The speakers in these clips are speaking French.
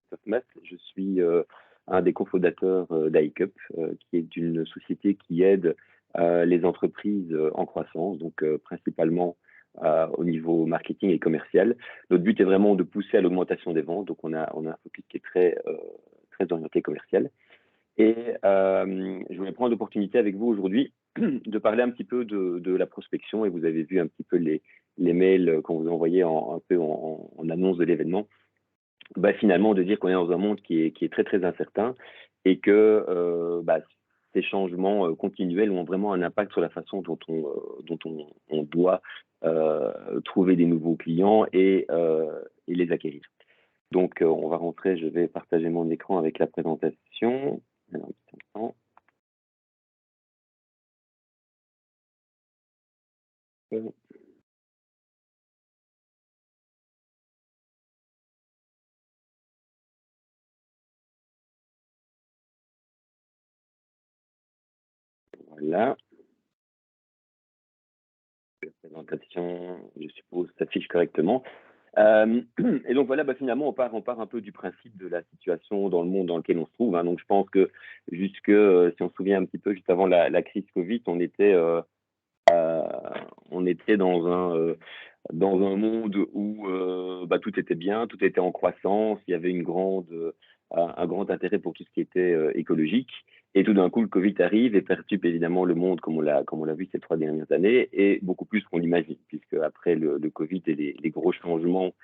Christophe Mas. Je suis un des cofondateurs d'iCup, qui est une société qui aide les entreprises en croissance, donc principalement au niveau marketing et commercial. Notre but est vraiment de pousser à l'augmentation des ventes, donc on a un focus qui est très orienté commercial. Et je voulais prendre l'opportunité avec vous aujourd'hui de parler un petit peu de la prospection, et vous avez vu un petit peu les mails qu'on vous a envoyés un peu en annonce de l'événement. Finalement, de dire qu'on est dans un monde qui est très incertain, et que ces changements continuels ont vraiment un impact sur la façon dont on doit trouver des nouveaux clients et les acquérir. Donc, on va rentrer, je vais partager mon écran avec la présentation. Alors, un petit instant. Voilà. La présentation, je suppose, s'affiche correctement. Et donc voilà, finalement, on part un peu du principe de la situation dans le monde dans lequel on se trouve, hein. Donc je pense que jusque, si on se souvient un petit peu, juste avant la crise Covid, on était dans un monde où tout était bien, tout était en croissance, il y avait un grand intérêt pour tout ce qui était écologique. Et tout d'un coup, le Covid arrive et perturbe évidemment le monde comme on l'a vu ces 3 dernières années, et beaucoup plus qu'on l'imagine, puisque après le Covid et les gros changements,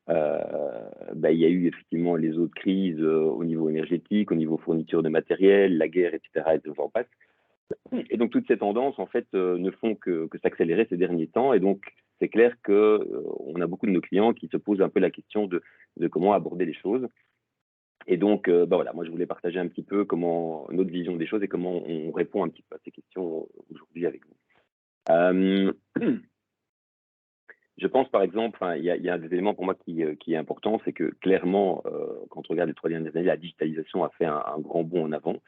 il y a eu effectivement les autres crises au niveau énergétique, au niveau fourniture de matériel, la guerre, etc. Et j'en passe. Et donc, toutes ces tendances, en fait, ne font que s'accélérer ces derniers temps. Et donc, c'est clair qu'on a beaucoup de nos clients qui se posent un peu la question de comment aborder les choses. Et donc, voilà, moi, je voulais partager un petit peu notre vision des choses et comment on répond un petit peu à ces questions aujourd'hui avec vous. Je pense, par exemple, il y a des éléments pour moi qui est important, c'est que clairement, quand on regarde les 3 dernières années, la digitalisation a fait un grand bond en avant.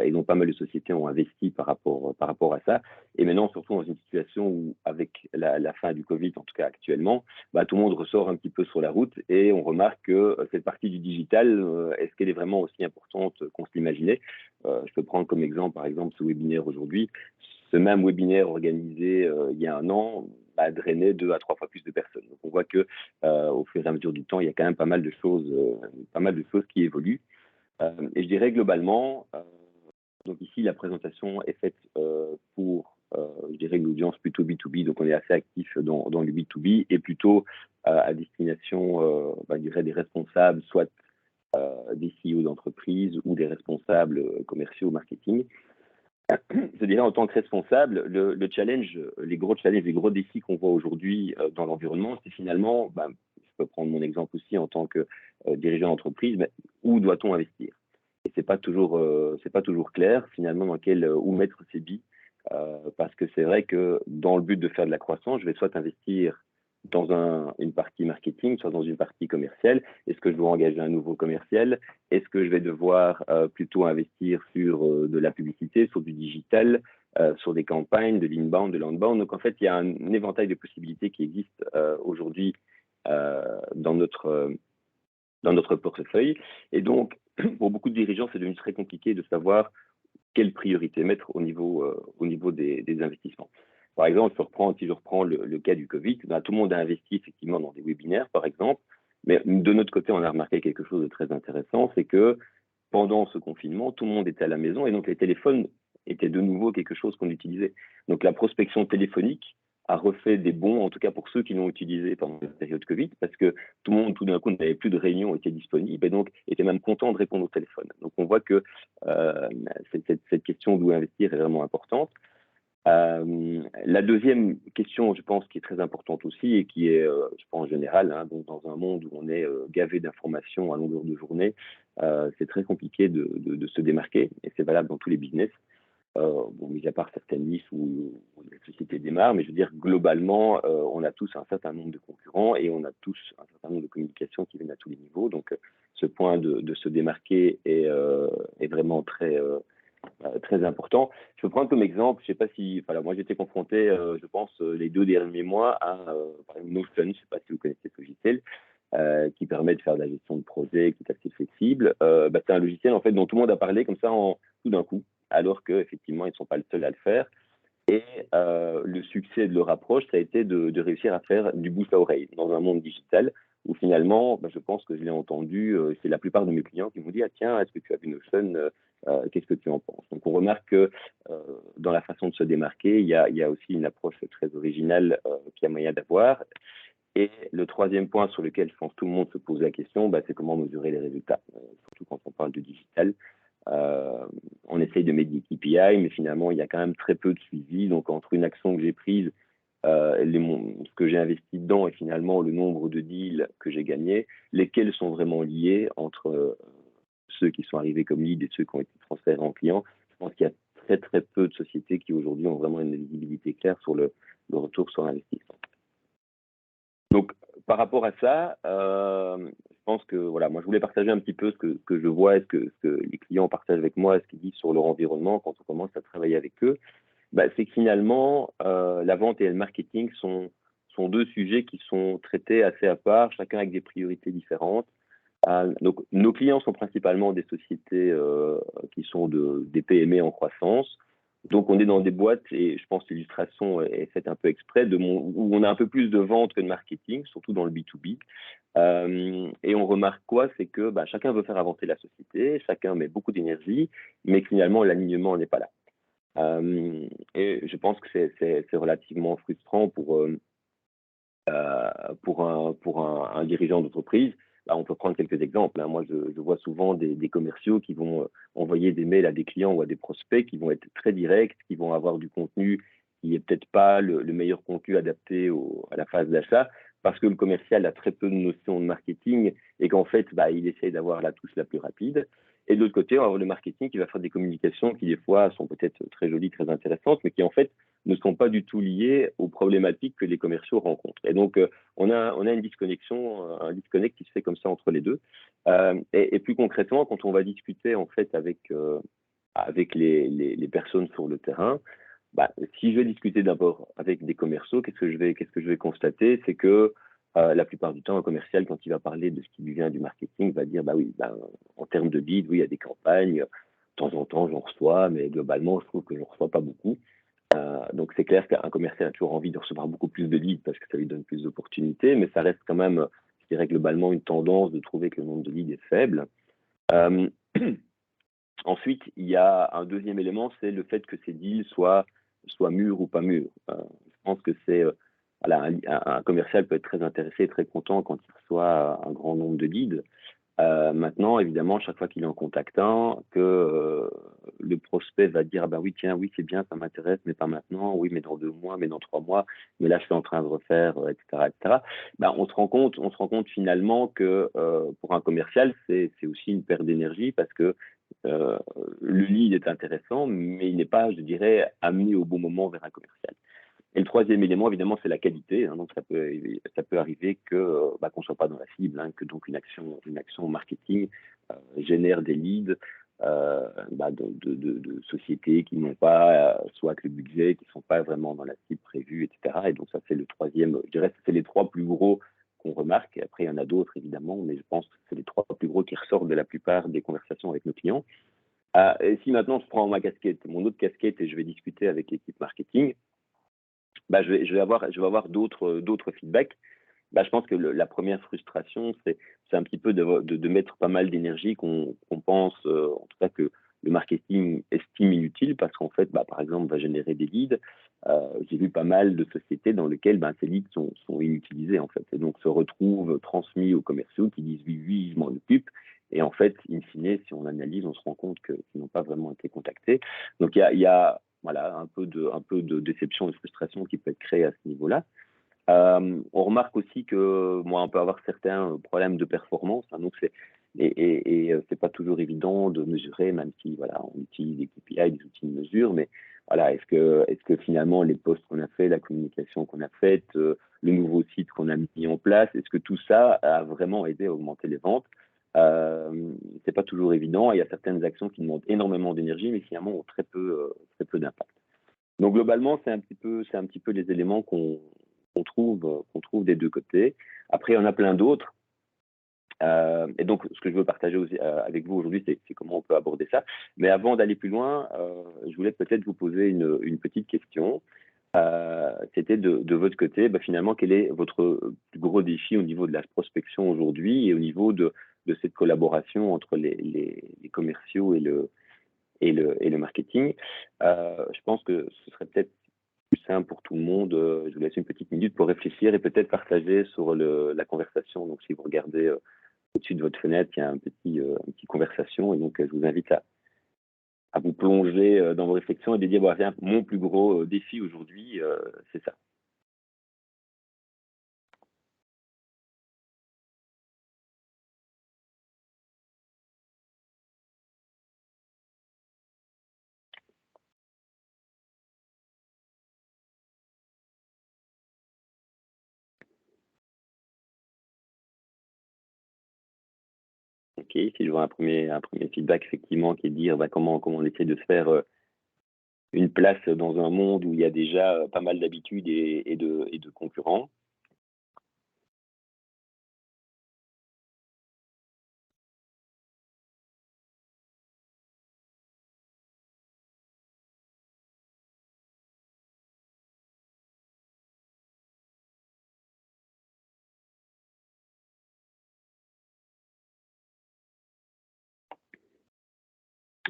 Et donc, pas mal de sociétés ont investi par rapport à ça. Et maintenant, surtout dans une situation où, avec la fin du Covid, en tout cas actuellement, tout le monde ressort un petit peu sur la route, et on remarque que cette partie du digital, est-ce qu'elle est vraiment aussi importante qu'on se l'imaginait? Je peux prendre comme exemple, par exemple, ce webinaire aujourd'hui. Ce même webinaire organisé il y a un an drainer 2 à 3 fois plus de personnes. Donc on voit que au fur et à mesure du temps, il y a quand même pas mal de choses qui évoluent. Et je dirais globalement, donc ici la présentation est faite pour, je dirais, une audience plutôt B2B, donc on est assez actif dans le B2B, et plutôt à destination, je dirais, des responsables, soit des CEO d'entreprise ou des responsables commerciaux marketing. Je dirais, en tant que responsable, le challenge, les gros challenges, les gros défis qu'on voit aujourd'hui dans l'environnement, c'est finalement, je peux prendre mon exemple aussi en tant que dirigeant d'entreprise, mais où doit-on investir? Et c'est pas toujours clair finalement où mettre ses billes, parce que c'est vrai que dans le but de faire de la croissance, je vais soit investir dans une partie marketing, soit dans une partie commerciale. Est-ce que je dois engager un nouveau commercial? Est-ce que je vais devoir plutôt investir sur de la publicité, sur du digital, sur des campagnes, de l'inbound, de l'outbound? Donc en fait, il y a un éventail de possibilités qui existent aujourd'hui dans notre portefeuille. Et donc, pour beaucoup de dirigeants, c'est devenu très compliqué de savoir quelle priorité mettre au niveau des investissements. Par exemple, si je reprends le cas du Covid, tout le monde a investi effectivement dans des webinaires, par exemple, mais de notre côté, on a remarqué quelque chose de très intéressant, c'est que pendant ce confinement, tout le monde était à la maison, et donc les téléphones étaient de nouveau quelque chose qu'on utilisait. Donc la prospection téléphonique a refait des bons, en tout cas pour ceux qui l'ont utilisé pendant la période Covid, parce que tout le monde, tout d'un coup, n'avait plus de réunions, était disponible, et donc était même content de répondre au téléphone. Donc on voit que cette question d'où investir est vraiment importante. La deuxième question, je pense, qui est très importante aussi, et qui est, je pense, générale, hein, donc dans un monde où on est gavé d'informations à longueur de journée, c'est très compliqué de se démarquer, et c'est valable dans tous les business. Mis à part certaines niches où les sociétés démarrent, mais je veux dire, globalement, on a tous un certain nombre de concurrents, et on a tous un certain nombre de communications qui viennent à tous les niveaux. Donc, ce point de se démarquer est vraiment très important. Je peux prendre comme exemple, je ne sais pas si, moi j'étais confronté, je pense, les 2 derniers mois à par exemple, Notion, je ne sais pas si vous connaissez ce logiciel. qui permet de faire de la gestion de projet, qui est assez flexible. C'est un logiciel en fait dont tout le monde a parlé comme ça tout d'un coup, alors qu'effectivement, ils ne sont pas le seul à le faire. Et le succès de leur approche, ça a été de réussir à faire du bouche à oreille dans un monde digital où finalement, je pense que je l'ai entendu, c'est la plupart de mes clients qui m'ont dit « Ah tiens, est-ce que tu as vu Notion qu'est-ce que tu en penses ?» Donc on remarque que dans la façon de se démarquer, il y a aussi une approche très originale qu'il y a moyen d'avoir. Et le troisième point sur lequel je pense que tout le monde se pose la question, c'est comment mesurer les résultats, surtout quand on parle de digital. On essaye de mettre des KPI, mais finalement, il y a quand même très peu de suivi. Donc, entre une action que j'ai prise, ce que j'ai investi dedans et finalement le nombre de deals que j'ai gagnés, lesquels sont vraiment liés entre ceux qui sont arrivés comme lead et ceux qui ont été transférés en clients. Je pense qu'il y a très, très peu de sociétés qui aujourd'hui ont vraiment une visibilité claire sur le retour sur investissement. Donc, par rapport à ça, je pense que voilà, moi je voulais partager un petit peu ce que je vois, ce que les clients partagent avec moi, ce qu'ils disent sur leur environnement quand on commence à travailler avec eux. C'est que finalement, la vente et le marketing sont deux sujets qui sont traités assez à part, chacun avec des priorités différentes. Donc, nos clients sont principalement des sociétés qui sont des PME en croissance. Donc, on est dans des boîtes, et je pense que l'illustration est faite un peu exprès, où on a un peu plus de vente que de marketing, surtout dans le B2B. Et on remarque quoi? C'est que chacun veut faire avancer la société, chacun met beaucoup d'énergie, mais que finalement, l'alignement n'est pas là. Et je pense que c'est relativement frustrant pour un dirigeant d'entreprise. On peut prendre quelques exemples. Moi, je vois souvent des commerciaux qui vont envoyer des mails à des clients ou à des prospects qui vont être très directs, qui vont avoir du contenu qui n'est peut-être pas le meilleur contenu adapté à la phase d'achat, parce que le commercial a très peu de notions de marketing et qu'en fait, il essaye d'avoir la touche la plus rapide. Et de l'autre côté, on va avoir le marketing qui va faire des communications qui, des fois, sont peut-être très jolies, très intéressantes, mais qui, en fait, ne sont pas du tout liées aux problématiques que les commerciaux rencontrent. Et donc, on a une disconnexion, un disconnect qui se fait comme ça entre les deux. Et plus concrètement, quand on va discuter, en fait, avec les personnes sur le terrain, si je vais discuter d'abord avec des commerciaux, qu'est-ce que je vais constater? C'est que la plupart du temps, un commercial, quand il va parler de ce qui lui vient du marketing, va dire, oui, en termes de lead, oui, il y a des campagnes, de temps en temps, j'en reçois, mais globalement, je trouve que je n'en reçois pas beaucoup. Donc, c'est clair qu'un commercial a toujours envie de recevoir beaucoup plus de leads parce que ça lui donne plus d'opportunités, mais ça reste quand même, je dirais, globalement une tendance de trouver que le nombre de leads est faible. Ensuite, il y a un deuxième élément, c'est le fait que ces deals soient mûrs ou pas mûrs. Je pense que c'est voilà, un commercial peut être très intéressé, très content quand il reçoit un grand nombre de leads. Maintenant, évidemment, chaque fois qu'il est en contact un, que le prospect va dire oui, tiens, oui, c'est bien, ça m'intéresse, mais pas maintenant, oui, mais dans 2 mois, mais dans 3 mois, mais là, je suis en train de refaire, etc., etc. On se rend compte finalement que pour un commercial, c'est aussi une perte d'énergie parce que le lead est intéressant, mais il n'est pas, je dirais, amené au bon moment vers un commercial. Et le troisième élément, évidemment, c'est la qualité. Donc, ça peut arriver qu'on ne soit pas dans la cible, que donc une action marketing génère des leads de sociétés qui n'ont pas soit le budget, qui ne sont pas vraiment dans la cible prévue, etc. Et donc, ça, c'est le troisième. Je dirais que c'est les 3 plus gros qu'on remarque. Et après, il y en a d'autres, évidemment, mais je pense que c'est les 3 plus gros qui ressortent de la plupart des conversations avec nos clients. Et si maintenant, je prends mon autre casquette, et je vais discuter avec l'équipe marketing, je vais avoir d'autres feedbacks. Je pense que la première frustration, c'est un petit peu de mettre pas mal d'énergie qu'on pense, en tout cas que le marketing estime inutile, parce qu'en fait, par exemple, va générer des leads. J'ai vu pas mal de sociétés dans lesquelles ces leads sont inutilisés, en fait, et donc se retrouvent transmis aux commerciaux qui disent oui, oui, je m'en occupe. Et en fait, in fine, si on analyse, on se rend compte qu'ils n'ont pas vraiment été contactés. Donc, il y a voilà, un peu de déception et de frustration qui peut être créée à ce niveau-là. On remarque aussi que on peut avoir certains problèmes de performance. Donc c'est pas toujours évident de mesurer, même si voilà, on utilise des KPI, des outils de mesure, mais voilà, est-ce que finalement les posts qu'on a fait, la communication qu'on a faite, le nouveau site qu'on a mis en place, est-ce que tout ça a vraiment aidé à augmenter les ventes? C'est pas toujours évident. Il y a certaines actions qui demandent énormément d'énergie, mais finalement ont très peu d'impact. Donc globalement, c'est un petit peu les éléments qu'on trouve des deux côtés. Après, il y en a plein d'autres. Et donc, ce que je veux partager aussi, avec vous aujourd'hui, c'est comment on peut aborder ça. Mais avant d'aller plus loin, je voulais peut-être vous poser une petite question. C'était de votre côté, bah, finalement, quel est votre plus gros défi au niveau de la prospection aujourd'hui et au niveau de cette collaboration entre les commerciaux et le marketing. Je pense que ce serait peut-être plus simple pour tout le monde. Je vous laisse une petite minute pour réfléchir et peut-être partager sur la conversation. Donc, si vous regardez au-dessus de votre fenêtre, il y a une petite conversation. Et donc, je vous invite à vous plonger dans vos réflexions et de dire, bah, tiens, mon plus gros défi aujourd'hui, c'est ça. Ok, si je vois un premier feedback, effectivement, qui est de dire bah, comment on essaie de se faire une place dans un monde où il y a déjà pas mal d'habitudes et de concurrents.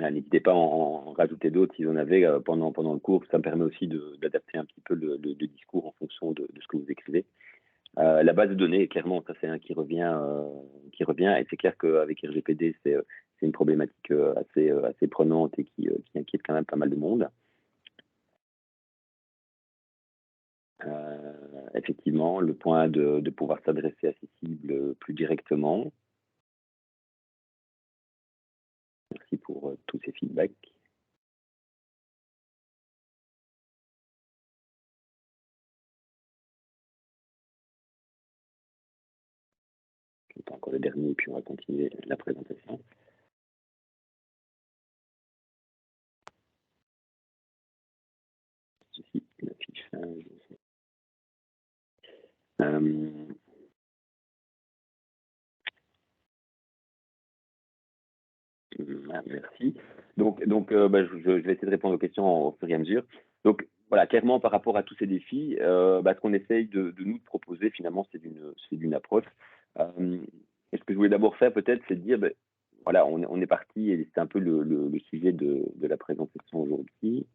N'hésitez pas à en rajouter d'autres si vous en avez pendant le cours. Ça me permet aussi d'adapter un petit peu le discours en fonction de ce que vous écrivez. La base de données, clairement, ça c'est un qui revient, et c'est clair qu'avec RGPD, c'est une problématique assez prenante et qui inquiète quand même pas mal de monde. Effectivement, le point de pouvoir s'adresser à ces cibles plus directement. Merci pour tous ces feedbacks. Je vais encore le dernier, puis on va continuer la présentation. Ceci, l'affichage. Euh, Merci. Donc bah, je vais essayer de répondre aux questions au fur et à mesure. Donc voilà, clairement par rapport à tous ces défis, bah, ce qu'on essaye de nous proposer finalement, c'est d'une approche. Et ce que je voulais d'abord faire peut-être, c'est de dire, ben, voilà, on est parti, et c'est un peu le sujet de la présentation aujourd'hui.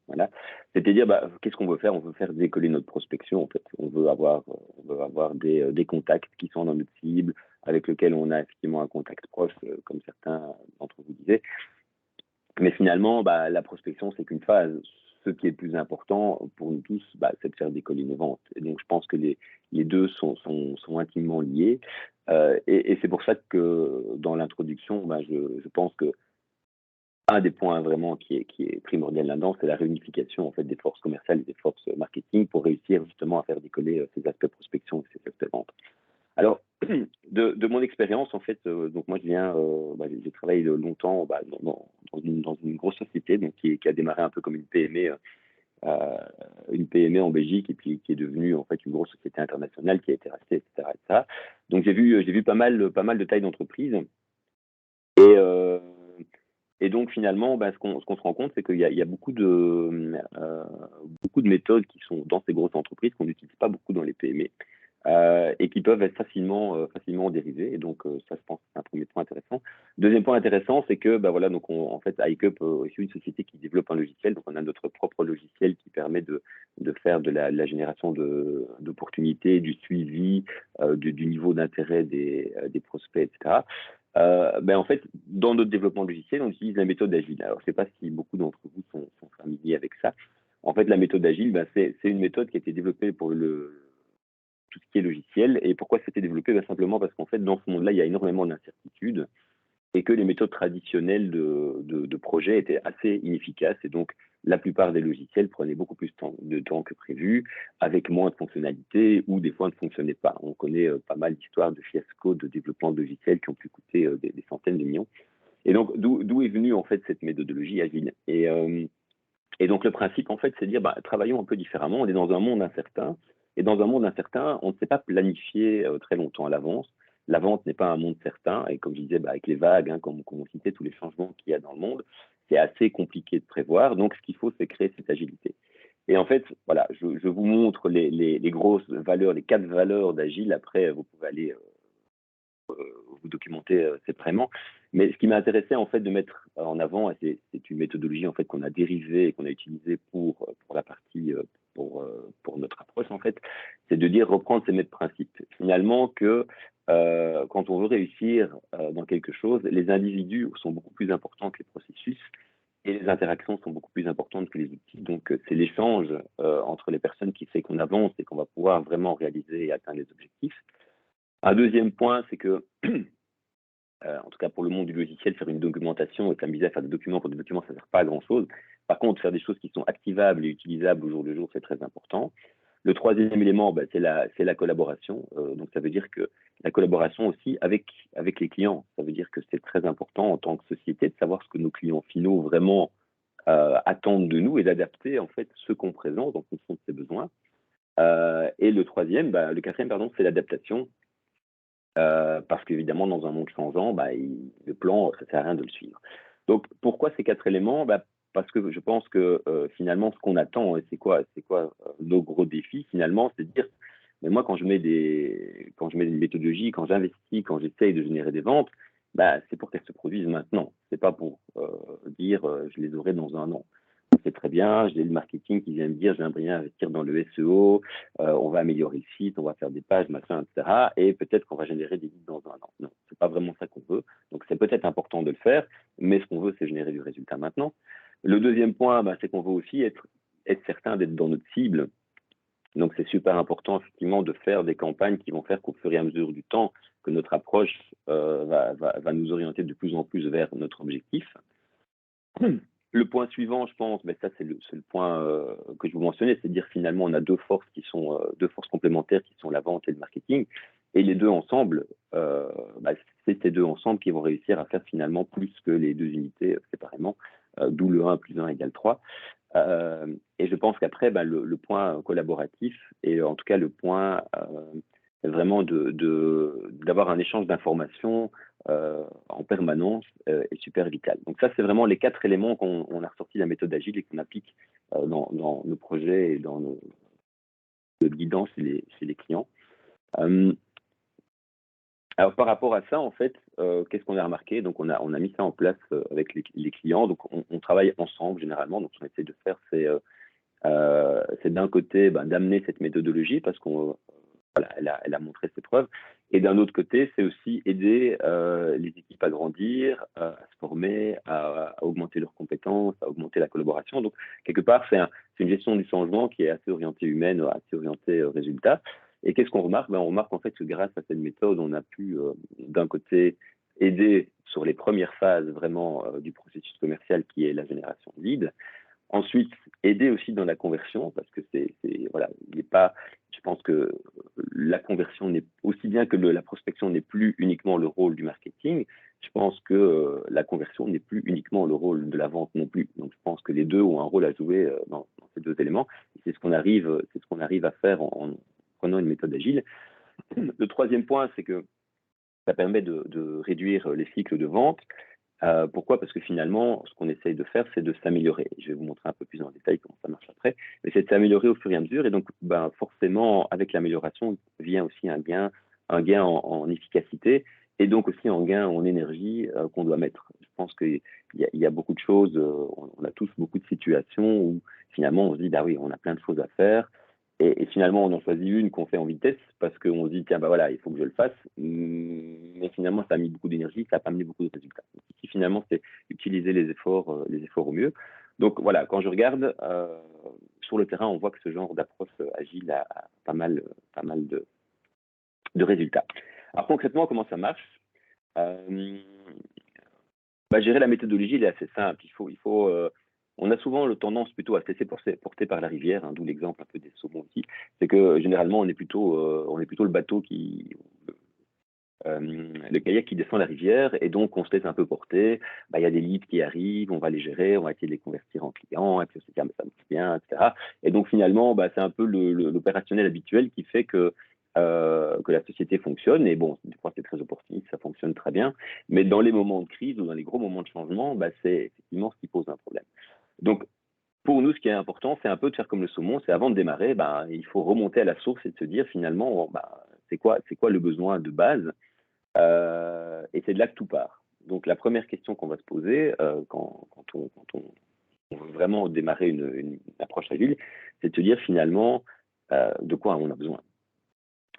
Voilà. C'est-à-dire, bah, qu'est-ce qu'on veut faire? On veut faire décoller notre prospection, en fait. On veut avoir des contacts qui sont dans notre cible, avec lesquels on a effectivement un contact proche, comme certains d'entre vous disaient. Mais finalement, bah, la prospection, c'est qu'une phase. Ce qui est le plus important pour nous tous, bah, c'est de faire décoller nos ventes. Et donc, je pense que les deux sont intimement liés. Et c'est pour ça que dans l'introduction, bah, je pense que un des points vraiment qui est primordial là-dedans, c'est la réunification en fait des forces commerciales et des forces marketing pour réussir justement à faire décoller ces aspects prospection et ces aspects vente. Alors, de mon expérience, en fait, donc moi je viens, bah, j'ai travaillé longtemps bah, dans une grosse société donc qui a démarré un peu comme une PME en Belgique et puis qui est devenue en fait une grosse société internationale qui a été rachetée, etc., etc. Donc j'ai vu pas mal de tailles d'entreprise. Et donc finalement, bah, ce qu'on se rend compte, c'est qu'il y a beaucoup de méthodes qui sont dans ces grosses entreprises qu'on n'utilise pas beaucoup dans les PME, et qui peuvent être facilement dérivées. Et donc ça, je pense, c'est un premier point intéressant. Deuxième point intéressant, c'est que bah, voilà, donc en fait, iCup est aussi une société qui développe un logiciel. Donc on a notre propre logiciel qui permet de faire de la génération d'opportunités, du suivi, du niveau d'intérêt des prospects, etc. Ben en fait, dans notre développement logiciel, on utilise la méthode agile. Alors, je ne sais pas si beaucoup d'entre vous sont familiers avec ça. En fait, la méthode agile, ben, c'est une méthode qui a été développée pour tout ce qui est logiciel. Et pourquoi c'était développé? Ben, simplement parce qu'en fait, dans ce monde-là, il y a énormément d'incertitudes et que les méthodes traditionnelles de projet étaient assez inefficaces. Et donc, la plupart des logiciels prenaient beaucoup plus de temps que prévu, avec moins de fonctionnalités, ou des fois ne fonctionnaient pas. On connaît pas mal d'histoires de fiascos de développement de logiciels qui ont pu coûter des centaines de millions. Et donc, d'où est venue en fait cette méthodologie agile? Et donc, le principe, en fait, c'est de dire, bah, travaillons un peu différemment. On est dans un monde incertain. Et dans un monde incertain, on ne sait pas planifier très longtemps à l'avance. la vente n'est pas un monde certain. Et comme je disais, avec les vagues, hein, comme on citait, tous les changements qu'il y a dans le monde, c'est assez compliqué de prévoir. Donc, ce qu'il faut, c'est créer cette agilité. Et en fait, voilà, je vous montre les grosses valeurs, les 4 valeurs d'Agile. Après, vous pouvez aller vous documenter séparément. Mais ce qui m'a intéressé en fait de mettre en avant, et c'est une méthodologie en fait qu'on a dérivée et qu'on a utilisée pour la partie pour notre approche en fait, c'est de dire reprendre ces mêmes principes. Finalement que quand on veut réussir dans quelque chose, les individus sont beaucoup plus importants que les processus et les interactions sont beaucoup plus importantes que les outils. Donc c'est l'échange entre les personnes qui fait qu'on avance et qu'on va pouvoir vraiment réaliser et atteindre les objectifs. Un deuxième point, c'est que en tout cas pour le monde du logiciel, faire une documentation et s'amuser à faire des documents pour des documents, ça ne sert pas à grand-chose. Par contre, faire des choses qui sont activables et utilisables au jour le jour, c'est très important. Le troisième élément, c'est la collaboration. Donc, ça veut dire que la collaboration aussi avec les clients. Ça veut dire que c'est très important en tant que société de savoir ce que nos clients finaux vraiment attendent de nous et d'adapter en fait ce qu'on présente en fonction de ses besoins. Et le quatrième, pardon, c'est l'adaptation. Parce qu'évidemment, dans un monde changeant, le plan, ça ne sert à rien de le suivre. Donc, pourquoi ces 4 éléments? Parce que je pense que finalement, ce qu'on attend, c'est quoi nos gros défis finalement, c'est de dire, mais moi, quand je mets une méthodologie, quand j'investis, quand j'essaye de générer des ventes, c'est pour qu'elles se produisent maintenant. C'est pas pour dire je les aurai dans un an. C'est très bien, j'ai le marketing qui vient me dire j'aimerais bien investir dans le SEO, on va améliorer le site, on va faire des pages, machin, etc. Et peut-être qu'on va générer des leads dans un an. Non, c'est pas vraiment ça qu'on veut. Donc c'est peut-être important de le faire, mais ce qu'on veut, c'est générer du résultat maintenant. Le deuxième point, c'est qu'on veut aussi être certain d'être dans notre cible. Donc c'est super important effectivement de faire des campagnes qui vont faire qu'au fur et à mesure du temps, que notre approche va nous orienter de plus en plus vers notre objectif. Le point suivant, je pense, ça c'est le point que je vous mentionnais, c'est de dire finalement on a deux forces complémentaires qui sont la vente et le marketing, et les deux ensemble, c'est ces deux ensemble qui vont réussir à faire finalement plus que les deux unités séparément, d'où le 1 plus 1 égale 3. Et je pense qu'après, le point collaboratif, et en tout cas le point vraiment d'avoir un échange d'informations en permanence est super vital. Donc ça, c'est vraiment les 4 éléments qu'on a ressortis de la méthode agile et qu'on applique dans nos projets et dans nos guidance chez les clients. Alors par rapport à ça, en fait, qu'est-ce qu'on a remarqué? Donc on a mis ça en place avec les clients. Donc on travaille ensemble généralement. Donc ce qu'on essaie de faire, c'est d'un côté d'amener cette méthodologie parce qu'on elle a montré ses preuves. Et d'un autre côté, c'est aussi aider les équipes à grandir, à se former, à augmenter leurs compétences, à augmenter la collaboration. Donc, quelque part, c'est une gestion du changement qui est assez orientée humaine, assez orientée résultat. Et qu'est-ce qu'on remarque? On remarque en fait que grâce à cette méthode, on a pu, d'un côté, aider sur les premières phases vraiment du processus commercial qui est la génération de leads. Ensuite, aider aussi dans la conversion, parce que je pense que la conversion n'est aussi bien que la prospection n'est plus uniquement le rôle du marketing. Je pense que la conversion n'est plus uniquement le rôle de la vente non plus. Donc, je pense que les deux ont un rôle à jouer dans ces deux éléments. Et c'est ce qu'on arrive à faire en prenant une méthode agile. Le troisième point, c'est que ça permet de réduire les cycles de vente. Pourquoi? Parce que finalement, ce qu'on essaye de faire, c'est de s'améliorer. Je vais vous montrer un peu plus en détail comment ça marche après. Mais c'est de s'améliorer au fur et à mesure. Et donc, forcément, avec l'amélioration, vient aussi un gain en efficacité et donc aussi un gain en énergie qu'on doit mettre. Je pense qu'il y a beaucoup de choses, on a tous beaucoup de situations où finalement, on se dit, oui, on a plein de choses à faire. Et finalement, on en choisit une qu'on fait en vitesse parce qu'on se dit, tiens, il faut que je le fasse. Mais finalement, ça a mis beaucoup d'énergie, ça n'a pas amené beaucoup de résultats. Donc, ici, finalement, c'est utiliser les efforts au mieux. Donc voilà, quand je regarde sur le terrain, on voit que ce genre d'approche agile a pas mal de résultats. Alors concrètement, comment ça marche? Gérer la méthodologie, elle est assez simple. On a souvent le tendance plutôt à se laisser porter par la rivière, d'où l'exemple un peu des saumons aussi. C'est que généralement, on est plutôt le bateau le kayak qui descend la rivière, et donc on se laisse un peu porter. Il y a des leads qui arrivent, on va les gérer, on va essayer de les convertir en clients, et puis ça marche bien, etc. Et donc finalement, c'est un peu l'opérationnel habituel qui fait que que la société fonctionne. Et bon, des fois, c'est très opportuniste, ça fonctionne très bien. Mais dans les moments de crise ou dans les gros moments de changement, bah, c'est effectivement ce qui pose un problème. Donc, pour nous, ce qui est important, c'est un peu de faire comme le saumon, c'est avant de démarrer, bah, il faut remonter à la source et de se dire finalement, bah, c'est quoi le besoin de base, et c'est de là que tout part. Donc la première question qu'on va se poser on veut vraiment démarrer une approche agile, c'est de se dire finalement de quoi on a besoin.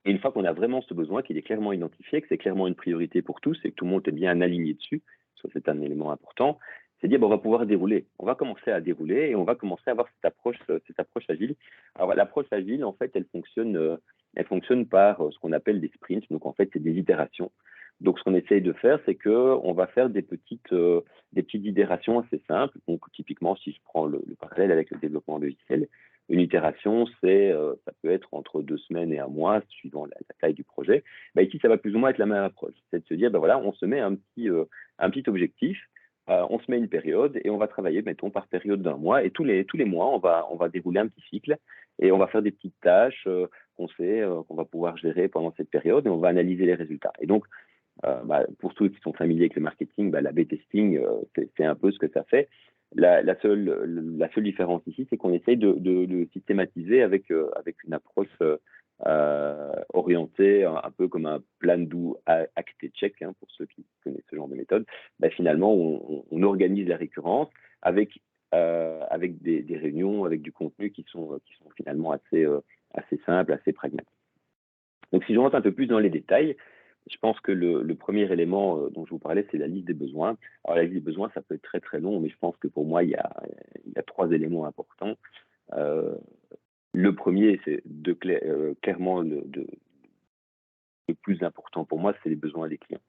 Et une fois qu'on a vraiment ce besoin, qu'il est clairement identifié, que c'est clairement une priorité pour tous et que tout le monde est bien aligné dessus, ça c'est un élément important, c'est dire bon, on va pouvoir dérouler. On va commencer à dérouler et on va commencer à avoir cette approche agile. Alors l'approche agile, en fait, elle fonctionne par ce qu'on appelle des sprints. Donc en fait, c'est des itérations. Donc ce qu'on essaye de faire, c'est que on va faire des petites itérations assez simples. Donc typiquement, si je prends le parallèle avec le développement logiciel, une itération, ça peut être entre 2 semaines et un mois, suivant la taille du projet. Bah, ici, ça va plus ou moins être la même approche. C'est de se dire, bah, voilà, on se met un petit objectif, on se met une période et on va travailler, mettons, par période d'un mois. Et tous les mois, on va dérouler un petit cycle et on va faire des petites tâches qu'on va pouvoir gérer pendant cette période et on va analyser les résultats. Et donc, bah, pour ceux qui sont familiers avec le marketing, bah, l'A/B testing, c'est un peu ce que ça fait. La seule différence ici, c'est qu'on essaye de systématiser avec une approche orientée un peu comme un plan do, act et check, hein, pour ceux qui connaissent ce genre de méthode. Bah, finalement, on organise la récurrence avec des réunions, avec du contenu qui sont finalement assez simples, assez pragmatiques. Donc, si je rentre un peu plus dans les détails, je pense que le premier élément dont je vous parlais, c'est la liste des besoins. Alors, la liste des besoins, ça peut être très, très long, mais je pense que pour moi, il y a 3 éléments importants. Euh, le premier, c'est clairement le plus important pour moi, c'est les besoins des clients.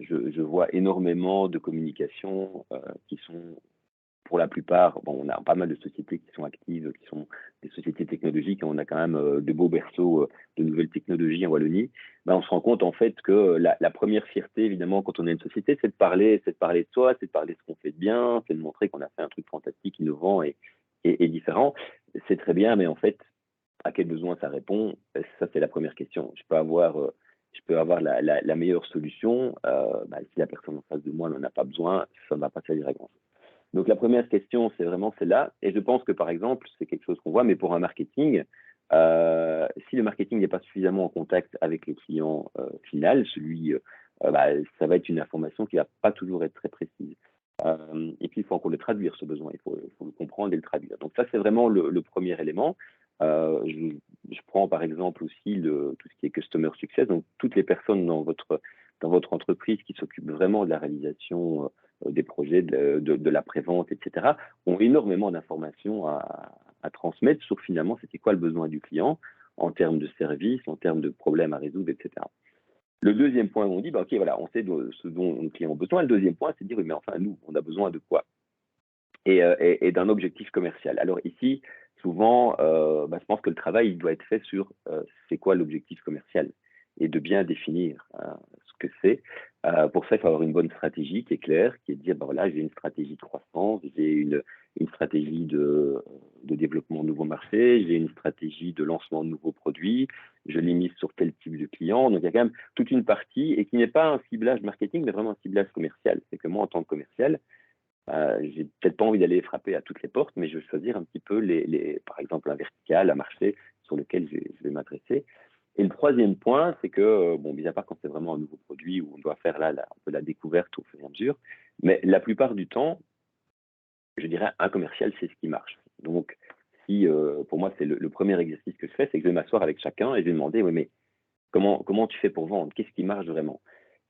Je vois énormément de communications qui sont pour la plupart, bon, on a pas mal de sociétés qui sont actives, qui sont des sociétés technologiques, et on a quand même de beaux berceaux de nouvelles technologies en Wallonie. Ben, on se rend compte en fait que la première fierté, évidemment, quand on est une société, c'est de parler de soi, c'est de parler de ce qu'on fait de bien, c'est de montrer qu'on a fait un truc fantastique, innovant et différent. C'est très bien, mais en fait, à quel besoin ça répond? Ça, c'est la première question. Je peux avoir la meilleure solution. Ben, si la personne en face de moi n'en a pas besoin, ça ne va pas servir à grand chose. Donc la première question, c'est vraiment celle-là. Et je pense que, par exemple, c'est quelque chose qu'on voit, mais pour un marketing, si le marketing n'est pas suffisamment en contact avec le client final, bah, ça va être une information qui ne va pas toujours être très précise. Et puis, il faut encore le traduire, ce besoin. Il faut le comprendre et le traduire. Donc ça, c'est vraiment le premier élément. Je prends, par exemple, aussi tout ce qui est customer success. Donc, toutes les personnes dans votre entreprise qui s'occupent vraiment de la réalisation des projets, de la prévente, etc., ont énormément d'informations à transmettre sur finalement c'était quoi le besoin du client en termes de service, en termes de problèmes à résoudre, etc. Le deuxième point, on dit, bah, OK, voilà, on sait ce dont nos clients ont besoin. Le deuxième point, c'est de dire, oui, mais enfin, nous, on a besoin de quoi? Et d'un objectif commercial. Alors ici, souvent, bah, je pense que le travail il doit être fait sur c'est quoi l'objectif commercial et de bien définir ce que c'est. Pour ça, il faut avoir une bonne stratégie qui est claire, qui est de dire, bah, voilà, j'ai une stratégie de croissance, j'ai une stratégie de développement de nouveaux marchés, j'ai une stratégie de lancement de nouveaux produits, je l'ai mise sur tel type de client. Donc, il y a quand même toute une partie, et qui n'est pas un ciblage marketing, mais vraiment un ciblage commercial. C'est que moi, en tant que commercial, j'ai peut-être pas envie d'aller frapper à toutes les portes, mais je vais choisir un petit peu par exemple, un vertical, un marché sur lequel je vais m'adresser. Et le troisième point, c'est que, bon, mis à part quand c'est vraiment un nouveau produit où on doit faire un peu la découverte au fur et à mesure, mais la plupart du temps, je dirais, un commercial, c'est ce qui marche. Donc, pour moi, c'est le premier exercice que je fais, c'est que je vais m'asseoir avec chacun et je vais demander, oui, mais comment tu fais pour vendre? Qu'est-ce qui marche vraiment?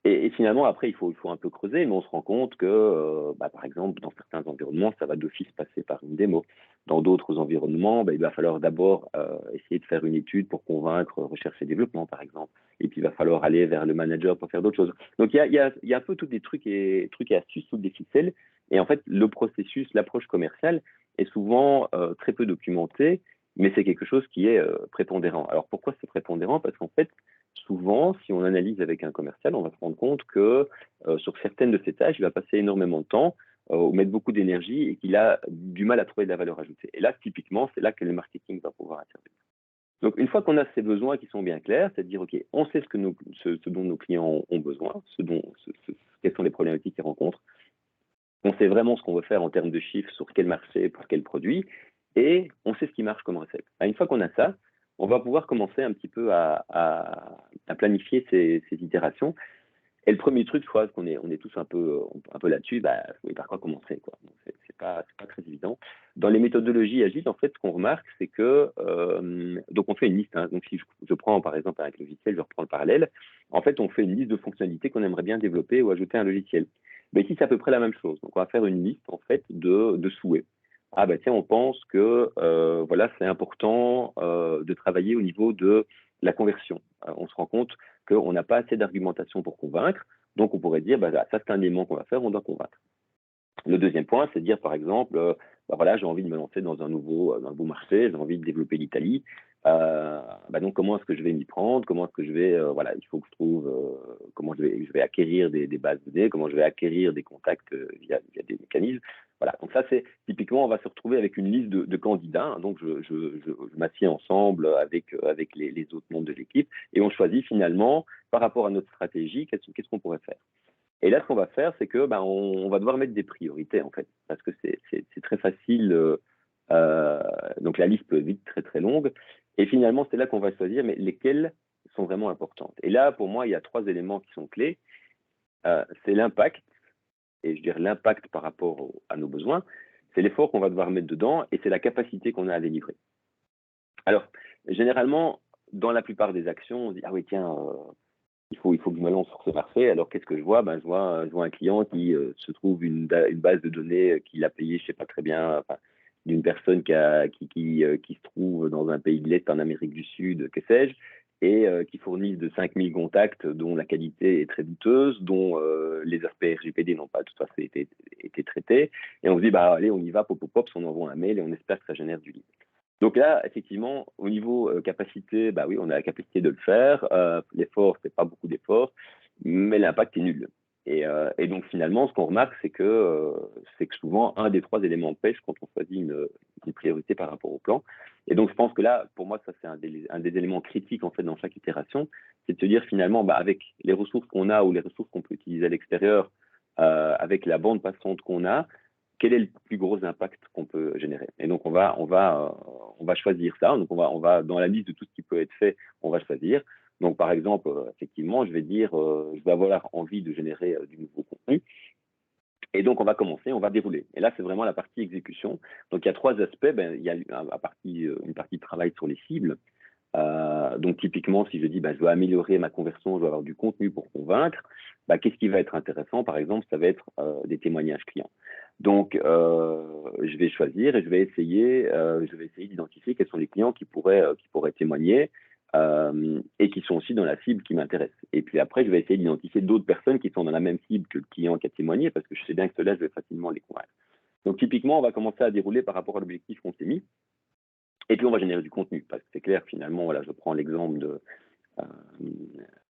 Et finalement, après, il faut un peu creuser, mais on se rend compte que, bah, par exemple, dans certains environnements, ça va d'office passer par une démo. Dans d'autres environnements, bah, il va falloir d'abord essayer de faire une étude pour convaincre recherche et développement, par exemple. Et puis, il va falloir aller vers le manager pour faire d'autres choses. Donc, il y a un peu tous des trucs et astuces, toutes des ficelles. Et en fait, le processus, l'approche commerciale est souvent très peu documentée, mais c'est quelque chose qui est prépondérant. Alors, pourquoi c'est prépondérant? Parce qu'en fait, souvent, si on analyse avec un commercial, on va se rendre compte que sur certaines de ces tâches, il va passer énormément de temps, mettre beaucoup d'énergie et qu'il a du mal à trouver de la valeur ajoutée. Et là, typiquement, c'est là que le marketing va pouvoir intervenir. Donc, une fois qu'on a ces besoins qui sont bien clairs, c'est de dire, OK, on sait ce dont nos clients ont besoin, quelles sont les problématiques qu'ils rencontrent. On sait vraiment ce qu'on veut faire en termes de chiffres, sur quel marché, pour quel produit, et on sait ce qui marche comme recette. Une fois qu'on a ça, on va pouvoir commencer un petit peu à planifier ces itérations. Et le premier truc, je crois qu'on est tous un peu là-dessus, oui, par quoi commencer, quoi. C'est pas très évident. Dans les méthodologies agiles, en fait, ce qu'on remarque, c'est que donc on fait une liste, hein. Donc si je prends par exemple avec le logiciel, je reprends le parallèle. En fait, on fait une liste de fonctionnalités qu'on aimerait bien développer ou ajouter à un logiciel. Mais ici, c'est à peu près la même chose. Donc on va faire une liste en fait de souhaits. Ah tiens, on pense que voilà, c'est important de travailler au niveau de la conversion. On se rend compte qu'on n'a pas assez d'argumentation pour convaincre, donc on pourrait dire, ça c'est un élément qu'on va faire, on doit convaincre. Le deuxième point, c'est de dire, par exemple, voilà, j'ai envie de me lancer dans un nouveau marché, j'ai envie de développer l'Italie. Donc, comment est-ce que je vais m'y prendre? Comment est-ce que je vais, voilà, il faut que je trouve comment je vais acquérir des bases de données, comment je vais acquérir des contacts via des mécanismes. Voilà, donc ça, c'est typiquement, on va se retrouver avec une liste de candidats. Hein. Donc, je m'assieds ensemble avec les autres membres de l'équipe et on choisit finalement, par rapport à notre stratégie, qu'est-ce qu'on pourrait faire. Et là, ce qu'on va faire, c'est que on va devoir mettre des priorités, en fait, parce que c'est très facile. Donc, la liste peut être vite très, très longue. Et finalement, c'est là qu'on va choisir, mais lesquelles sont vraiment importantes. Et là, pour moi, il y a 3 éléments qui sont clés. C'est l'impact, et je dirais l'impact par rapport à nos besoins. C'est l'effort qu'on va devoir mettre dedans, et c'est la capacité qu'on a à délivrer. Alors, généralement, dans la plupart des actions, on dit, ah oui, tiens, il faut que je me lance sur ce marché. Alors, qu'est-ce que je vois? Je vois un client qui se trouve une base de données qu'il a payée, je ne sais pas très bien, enfin, d'une personne qui se trouve dans un pays de l'Est, en Amérique du Sud, que sais-je, et qui fournit de 5000 contacts dont la qualité est très douteuse, dont les aspects RGPD n'ont pas tout à fait été traités. Et on se dit, allez, on y va, pop, pop, pop, on envoie un mail et on espère que ça génère du lead. Donc là, effectivement, au niveau capacité, oui, on a la capacité de le faire. L'effort, c'est pas beaucoup d'efforts, mais l'impact est nul. Et donc finalement, ce qu'on remarque, c'est que souvent un des 3 éléments pêche quand on choisit une priorité par rapport au plan. Et donc je pense que là, pour moi, ça c'est un des éléments critiques en fait dans chaque itération, c'est de se dire finalement, avec les ressources qu'on a ou les ressources qu'on peut utiliser à l'extérieur, avec la bande passante qu'on a, quel est le plus gros impact qu'on peut générer. Et donc, on va choisir ça. Donc, on va dans la liste de tout ce qui peut être fait, on va choisir. Donc, par exemple, effectivement, je vais dire, je vais avoir envie de générer du nouveau contenu. Et donc, on va commencer, on va dérouler. Et là, c'est vraiment la partie exécution. Donc, il y a 3 aspects. Il y a une partie de travail sur les cibles. Donc, typiquement, si je dis, je veux améliorer ma conversion, je veux avoir du contenu pour convaincre, qu'est-ce qui va être intéressant? Par exemple, ça va être des témoignages clients. Donc, je vais choisir et je vais essayer d'identifier quels sont les clients qui pourraient témoigner et qui sont aussi dans la cible qui m'intéresse. Et puis après, je vais essayer d'identifier d'autres personnes qui sont dans la même cible que le client qui a témoigné parce que je sais bien que ceux-là, je vais facilement les convaincre. Donc, typiquement, on va commencer à dérouler par rapport à l'objectif qu'on s'est mis. Et puis, on va générer du contenu, parce que c'est clair, finalement, voilà, je prends l'exemple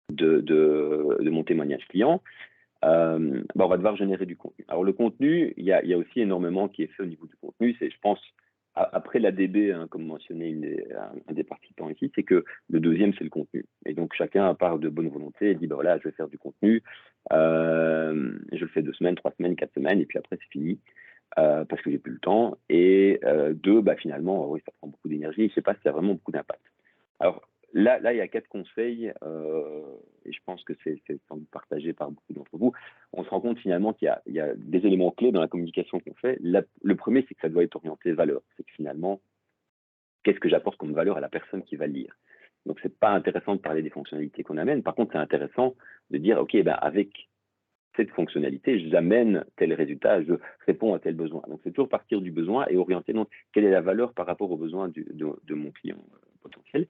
de mon témoignage client. On va devoir générer du contenu. Alors, le contenu, il y a aussi énormément qui est fait au niveau du contenu. C'est, je pense, après l'ADB, comme mentionné un des participants ici, c'est que le deuxième, c'est le contenu. Et donc, chacun part de bonne volonté et dit, voilà, je vais faire du contenu. Je le fais 2 semaines, 3 semaines, 4 semaines, et puis après, c'est fini. Parce que j'ai plus le temps. Et 2, finalement, oui, ça prend beaucoup d'énergie. Je ne sais pas si ça a vraiment beaucoup d'impact. Alors là, il y a 4 conseils, et je pense que c'est sans doute partagé par beaucoup d'entre vous. On se rend compte finalement qu'il y a des éléments clés dans la communication qu'on fait. Le premier, c'est que ça doit être orienté valeur. C'est que finalement, qu'est-ce que j'apporte comme valeur à la personne qui va le lire? Donc, c'est pas intéressant de parler des fonctionnalités qu'on amène. Par contre, c'est intéressant de dire, OK, avec cette fonctionnalité, j'amène tel résultat, je réponds à tel besoin. Donc, c'est toujours partir du besoin et orienter, donc, quelle est la valeur par rapport aux besoins de mon client potentiel.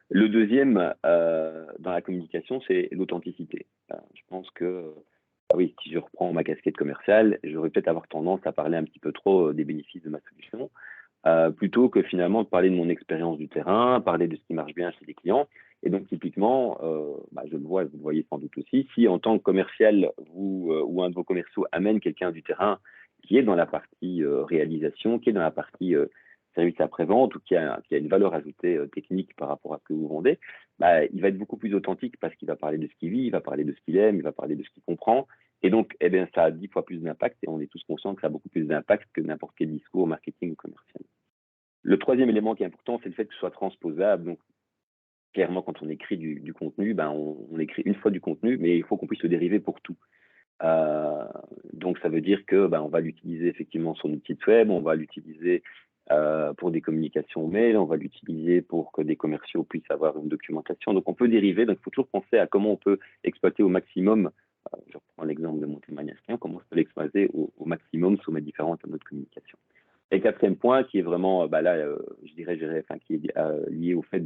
Le deuxième, dans la communication, c'est l'authenticité. Je pense que, oui, si je reprends ma casquette commerciale, j'aurais peut-être avoir tendance à parler un petit peu trop des bénéfices de ma solution, plutôt que finalement de parler de mon expérience du terrain, parler de ce qui marche bien chez les clients. Et donc, typiquement, je le vois, et vous le voyez sans doute aussi, si en tant que commercial, vous ou un de vos commerciaux amène quelqu'un du terrain qui est dans la partie réalisation, qui est dans la partie service après-vente ou qui a une valeur ajoutée technique par rapport à ce que vous vendez, bah, il va être beaucoup plus authentique parce qu'il va parler de ce qu'il vit, il va parler de ce qu'il aime, il va parler de ce qu'il comprend. Et donc, eh bien, ça a 10 fois plus d'impact et on est tous conscients que ça a beaucoup plus d'impact que n'importe quel discours marketing ou commercial. Le troisième élément qui est important, c'est le fait que ce soit transposable. Donc, clairement, quand on écrit du contenu, ben, on écrit une fois du contenu, mais il faut qu'on puisse le dériver pour tout. Euh, donc, ça veut dire que ben, on va l'utiliser effectivement sur notre site web, on va l'utiliser pour des communications mail, on va l'utiliser pour que des commerciaux puissent avoir une documentation. Donc, on peut dériver. Donc, il faut toujours penser à comment on peut exploiter au maximum. Je reprends l'exemple de mon témoignage client, comment je peux l'exploiter au maximum sur mes différentes modes de communication. Et quatrième point, qui est vraiment, bah là, je dirais, enfin, qui est lié au fait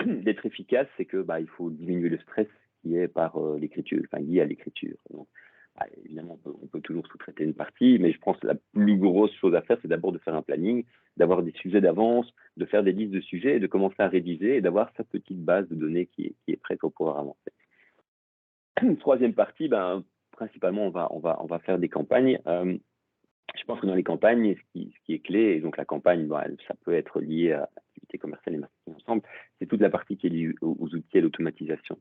d'être efficace, c'est que bah, il faut diminuer le stress qui est par l'écriture, enfin lié à l'écriture. Donc, bah, évidemment, on peut toujours sous-traiter une partie, mais je pense que la plus grosse chose à faire, c'est d'abord de faire un planning, d'avoir des sujets d'avance, de faire des listes de sujets et de commencer à rédiger et d'avoir sa petite base de données qui est prête pour pouvoir avancer. Troisième partie, ben, principalement, on va faire des campagnes. Je pense que dans les campagnes, ce qui est clé, et donc la campagne, bon, ça peut être lié à l'activité commerciale et marketing ensemble, c'est toute la partie qui est liée aux outils et à l'automatisation.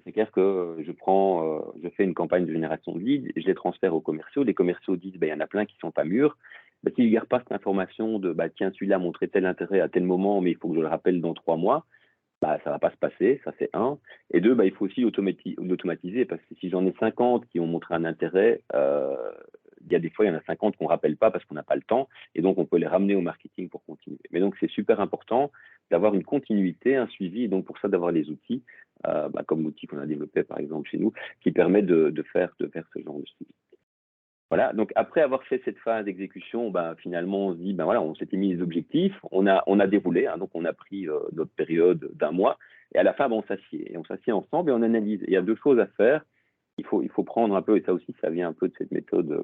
C'est clair que je fais une campagne de génération de leads, je les transfère aux commerciaux. Les commerciaux disent, ben, il y en a plein qui sont pas mûrs. Ben, s'ils ne gardent pas cette information de, bah, tiens, celui-là a montré tel intérêt à tel moment, mais il faut que je le rappelle dans 3 mois, bah, ça va pas se passer, ça c'est un. Et deux, bah, il faut aussi l'automatiser parce que si j'en ai 50 qui ont montré un intérêt, il y a des fois, il y en a 50 qu'on ne rappelle pas parce qu'on n'a pas le temps. Et donc, on peut les ramener au marketing pour continuer. Mais donc, c'est super important d'avoir une continuité, un suivi. Et donc, pour ça, d'avoir les outils, bah, comme l'outil qu'on a développé, par exemple, chez nous, qui permet de faire ce genre de suivi. Voilà, donc après avoir fait cette phase d'exécution, ben, finalement, on se dit, ben voilà, on s'était mis les objectifs, on a déroulé, hein, donc on a pris notre période d'un mois, et à la fin, ben, on s'assied ensemble et on analyse. Et il y a deux choses à faire. Il faut prendre un peu, et ça aussi, ça vient un peu de cette méthode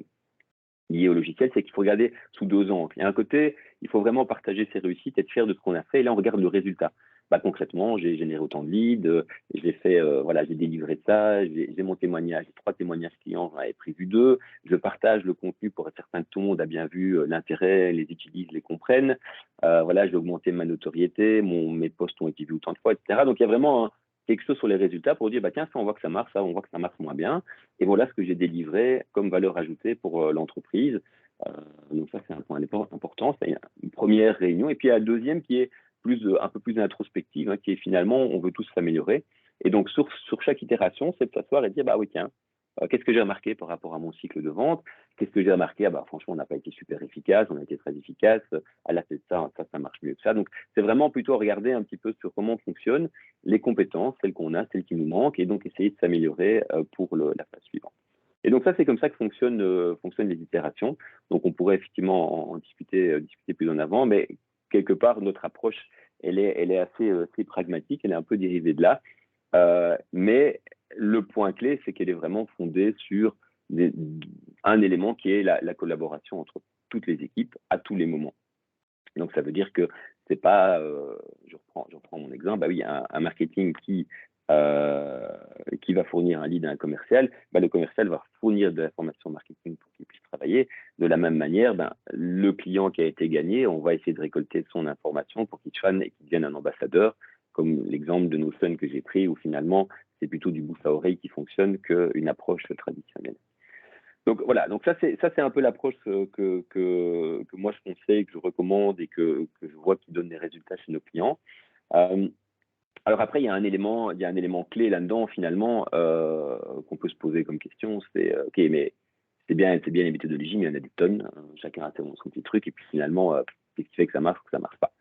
liée au logiciel, c'est qu'il faut regarder sous deux angles. Il y a un côté, il faut vraiment partager ses réussites, être fier de ce qu'on a fait, et là, on regarde le résultat. Bah, concrètement, j'ai généré autant de leads, j'ai fait, voilà, j'ai délivré ça, j'ai mon témoignage, j'ai 3 témoignages clients, j'en avais prévu 2, je partage le contenu pour être certain que tout le monde a bien vu l'intérêt, les utilise, les comprenne, voilà, j'ai augmenté ma notoriété, mes posts ont été vus autant de fois, etc. Donc il y a vraiment quelque chose sur les résultats pour dire, bah tiens, ça on voit que ça marche, ça on voit que ça marche moins bien, et voilà ce que j'ai délivré comme valeur ajoutée pour l'entreprise. Euh, donc ça c'est un point important, c'est une première réunion, et puis il y a la deuxième qui est un peu plus introspective, hein, qui est finalement, on veut tous s'améliorer. Et donc, sur chaque itération, c'est de s'asseoir et de dire, bah oui, tiens, qu'est-ce que j'ai remarqué par rapport à mon cycle de vente? Qu'est-ce que j'ai remarqué? Ah bah, franchement, on n'a pas été super efficace, on a été très efficace. À la tête ça marche mieux que ça. Donc, c'est vraiment plutôt regarder un petit peu sur comment fonctionnent les compétences, celles qu'on a, celles qui nous manquent, et donc essayer de s'améliorer pour la phase suivante. Et donc ça, c'est comme ça que fonctionnent les itérations. Donc on pourrait effectivement en discuter plus en avant, mais quelque part, notre approche, elle est assez pragmatique, elle est un peu dérivée de là. Mais le point clé, c'est qu'elle est vraiment fondée sur un élément qui est la collaboration entre toutes les équipes à tous les moments. Donc, ça veut dire que c'est pas, je reprends mon exemple, bah oui, un marketing qui va fournir un lead à un commercial, bah, le commercial va fournir de l'information marketing pour qu'il puisse travailler. De la même manière, ben, le client qui a été gagné, on va essayer de récolter son information pour qu'il fan et qu'il devienne un ambassadeur, comme l'exemple de Notion que j'ai pris, où finalement, c'est plutôt du bouche à oreille qui fonctionne qu'une approche traditionnelle. Donc voilà, donc ça c'est un peu l'approche que moi je conseille, que je recommande et que je vois qui donne des résultats chez nos clients. Euh, alors après, il y a un élément clé là-dedans finalement qu'on peut se poser comme question, c'est ok, mais c'est bien les méthodologies, mais il y en a des tonnes, hein, chacun a son petit truc, et puis finalement, qu'est-ce qui fait que ça marche ou que ça marche pas?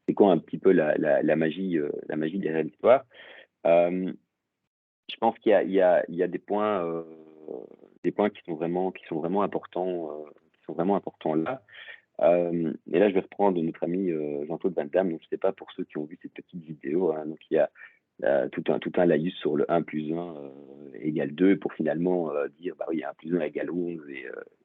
C'est quoi un petit peu la magie derrière l'histoire? Euh, je pense qu'il y a des points qui sont vraiment importants, là. Et là, je vais reprendre notre ami Jean-Claude Van Damme. Donc, je ne sais pas pour ceux qui ont vu cette petite vidéo, hein, donc il y a tout un laïus sur le 1 plus 1 égale 2 pour finalement dire, bah oui, 1 plus 1 égale 11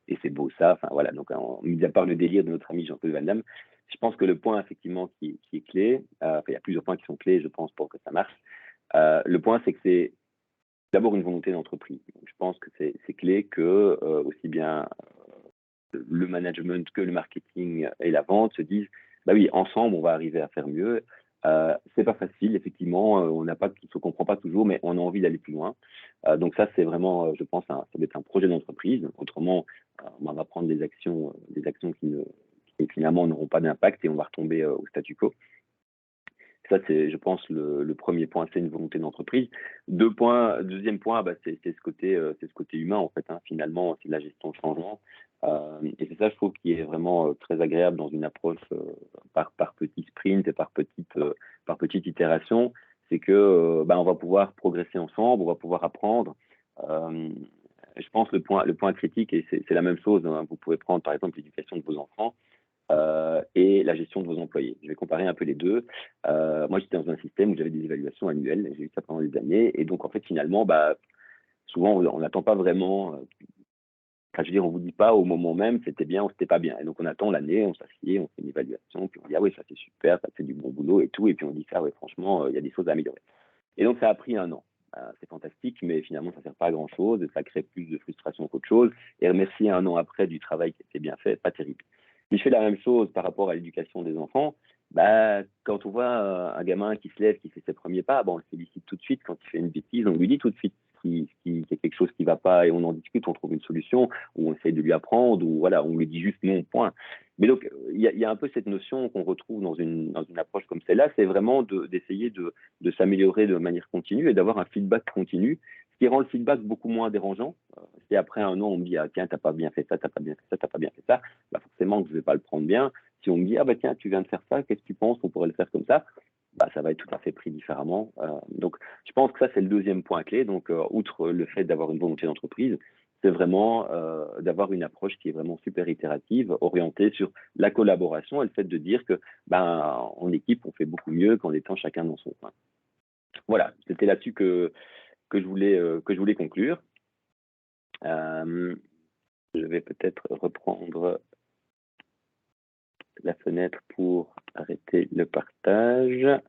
et c'est beau ça. Enfin, voilà, donc, mis à part le délire de notre ami Jean-Claude Van Damme, je pense que le point, effectivement, qui est clé, enfin, il y a plusieurs points qui sont clés, je pense, pour que ça marche. Le point, c'est que c'est d'abord une volonté d'entreprise. Donc, je pense que c'est clé que, aussi bien le management que le marketing et la vente se disent, bah oui, ensemble, on va arriver à faire mieux. C'est pas facile, effectivement, on n'a pas, on se comprend pas toujours, mais on a envie d'aller plus loin. Donc ça, c'est vraiment, je pense, ça doit être un projet d'entreprise. Autrement, on va prendre des actions qui finalement n'auront pas d'impact et on va retomber au statu quo. Ça, c'est, je pense, le premier point, c'est une volonté d'entreprise. Deuxième point, bah, c'est c'est ce côté humain, en fait, hein. Finalement, c'est de la gestion de changement. Et c'est ça, je trouve, qui est vraiment très agréable dans une approche par petits sprints et par petite itération. C'est que bah, on va pouvoir progresser ensemble, on va pouvoir apprendre. Euh, je pense le point critique, et c'est la même chose, hein. Vous pouvez prendre, par exemple, l'éducation de vos enfants et la gestion de vos employés. Je vais comparer un peu les deux. Moi, j'étais dans un système où j'avais des évaluations annuelles. J'ai eu ça pendant des années. Et donc, en fait, finalement, bah, souvent, on n'attend pas vraiment. Enfin, je veux dire, on vous dit pas au moment même c'était bien ou c'était pas bien. Et donc, on attend l'année, on s'assied, on fait une évaluation, puis on dit, ah oui, ça c'est super, ça fait du bon boulot et tout. Et puis, on dit ça, ouais, franchement, il y a des choses à améliorer. Et donc, ça a pris un an. C'est fantastique, mais finalement, ça ne sert pas à grand-chose. Ça crée plus de frustration qu'autre chose. Et remercier un an après du travail qui a été bien fait, pas terrible. Si je fais la même chose par rapport à l'éducation des enfants, bah, quand on voit un gamin qui se lève, qui fait ses premiers pas, bon, on le félicite tout de suite. Quand il fait une bêtise, on lui dit tout de suite qu'il y a quelque chose qui ne va pas et on en discute, on trouve une solution, ou on essaye de lui apprendre, ou voilà, on lui dit juste non, point. Mais donc, il y a un peu cette notion qu'on retrouve dans une approche comme celle-là, c'est vraiment d'essayer de s'améliorer de manière continue et d'avoir un feedback continu, ce qui rend le feedback beaucoup moins dérangeant. Si après un an, on me dit, ah, tiens, t'as pas bien fait ça, t'as pas bien fait ça, t'as pas bien fait ça, bah forcément que je vais pas le prendre bien. Si on me dit, ah bah tiens, tu viens de faire ça, qu'est-ce que tu penses qu'on pourrait le faire comme ça, bah, ça va être tout à fait pris différemment. Donc, je pense que ça, c'est le deuxième point clé. Donc, outre le fait d'avoir une volonté d'entreprise, c'est vraiment d'avoir une approche qui est vraiment super itérative, orientée sur la collaboration et le fait de dire que, ben, en équipe, on fait beaucoup mieux qu'en étant chacun dans son coin. Voilà, c'était là-dessus que je voulais conclure. Euh, je vais peut-être reprendre la fenêtre pour arrêter le partage.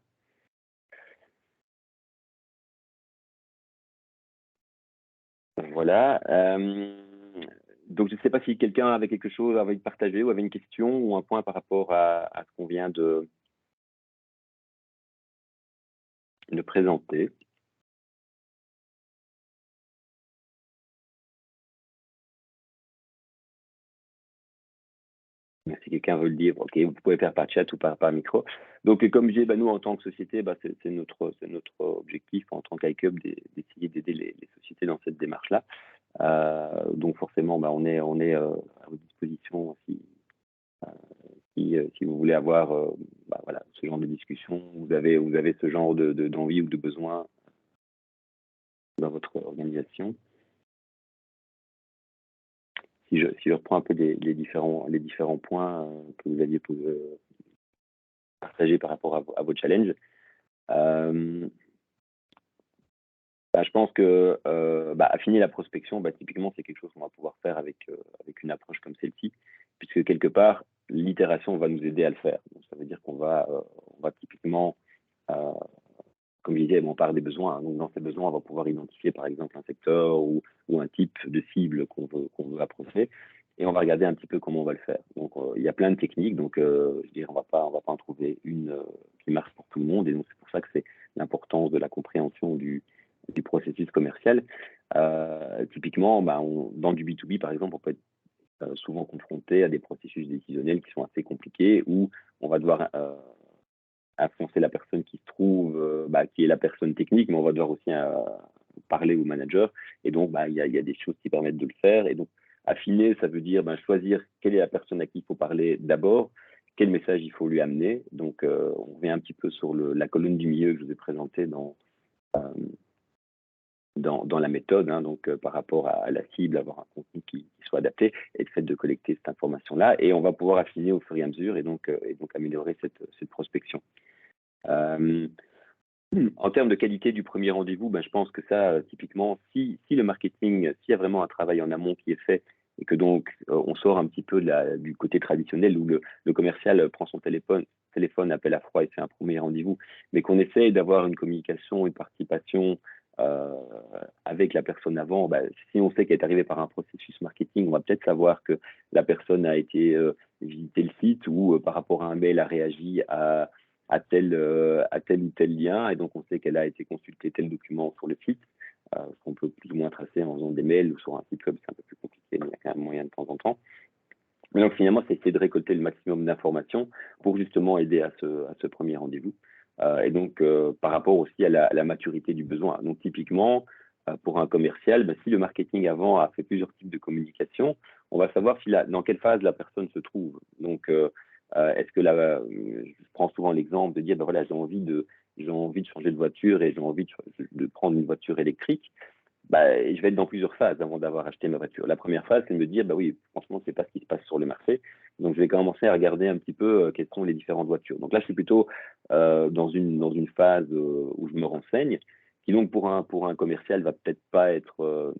Voilà. Donc, je ne sais pas si quelqu'un avait quelque chose à partager ou avait une question ou un point par rapport à ce qu'on vient de présenter. Si quelqu'un veut le dire, ok, vous pouvez faire par chat ou par micro. Donc, comme je disais, bah, nous, en tant que société, bah, c'est notre objectif en tant qu'iCub d'essayer d'aider les sociétés dans cette démarche-là. Donc, forcément, bah, on est à votre disposition si vous voulez avoir bah, voilà, ce genre de discussion, vous avez ce genre d'envie ou de besoin dans votre organisation. Si je reprends un peu les différents points que vous aviez partagés par rapport à vos challenges, bah, je pense que bah, affiner la prospection, bah, typiquement, c'est quelque chose qu'on va pouvoir faire avec une approche comme celle-ci, puisque quelque part, l'itération va nous aider à le faire. Donc, ça veut dire on va typiquement, euh, comme je disais, on part des besoins, hein. Donc, dans ces besoins, on va pouvoir identifier, par exemple, un secteur ou un type de cible qu'on veut approcher, et on va regarder un petit peu comment on va le faire. Donc, il y a plein de techniques. Donc, je veux dire, on va pas en trouver une qui marche pour tout le monde, et donc c'est pour ça que c'est l'importance de la compréhension du processus commercial. Typiquement, bah, dans du B2B, par exemple, on peut être souvent confronté à des processus décisionnels qui sont assez compliqués, où on va devoir influencer la personne qui se trouve, bah, qui est la personne technique, mais on va devoir aussi parler au manager. Et donc, bah, y a des choses qui permettent de le faire. Et donc, affiner, ça veut dire choisir quelle est la personne à qui il faut parler d'abord, quel message il faut lui amener. Donc, on revient un petit peu sur la colonne du milieu que je vous ai présentée euh, dans la méthode, hein, donc par rapport à la cible, avoir un contenu qui soit adapté, et le fait de collecter cette information-là. Et on va pouvoir affiner au fur et à mesure et donc améliorer cette prospection. En termes de qualité du premier rendez-vous, ben, je pense que ça, typiquement, si le marketing, s'il y a vraiment un travail en amont qui est fait et que donc on sort un petit peu du côté traditionnel où le commercial prend son téléphone, appelle à froid et fait un premier rendez-vous, mais qu'on essaye d'avoir une communication, une participation euh, avec la personne avant, bah, si on sait qu'elle est arrivée par un processus marketing, on va peut-être savoir que la personne a été visiter le site ou par rapport à un mail a réagi à tel ou tel lien, et donc on sait qu'elle a été consulter tel document sur le site, ce qu'on peut plus ou moins tracer en faisant des mails ou sur un site web, c'est un peu plus compliqué, mais il y a quand même moyen de temps en temps. Mais donc finalement, c'est essayer de récolter le maximum d'informations pour justement aider à ce premier rendez-vous. Et donc, par rapport aussi à la maturité du besoin. Donc, typiquement, pour un commercial, bah, si le marketing avant a fait plusieurs types de communication, on va savoir dans quelle phase la personne se trouve. Donc, est-ce que je prends souvent l'exemple de dire, bah, voilà, j'ai envie de changer de voiture et j'ai envie de prendre une voiture électrique. Bah, je vais être dans plusieurs phases avant d'avoir acheté ma voiture. La première phase, c'est de me dire, bah oui, franchement, c'est pas ce qui se passe sur le marché. Donc, je vais commencer à regarder un petit peu quelles sont les différentes voitures. Donc là, je suis plutôt dans une phase où je me renseigne, qui donc pour un commercial va peut-être pas être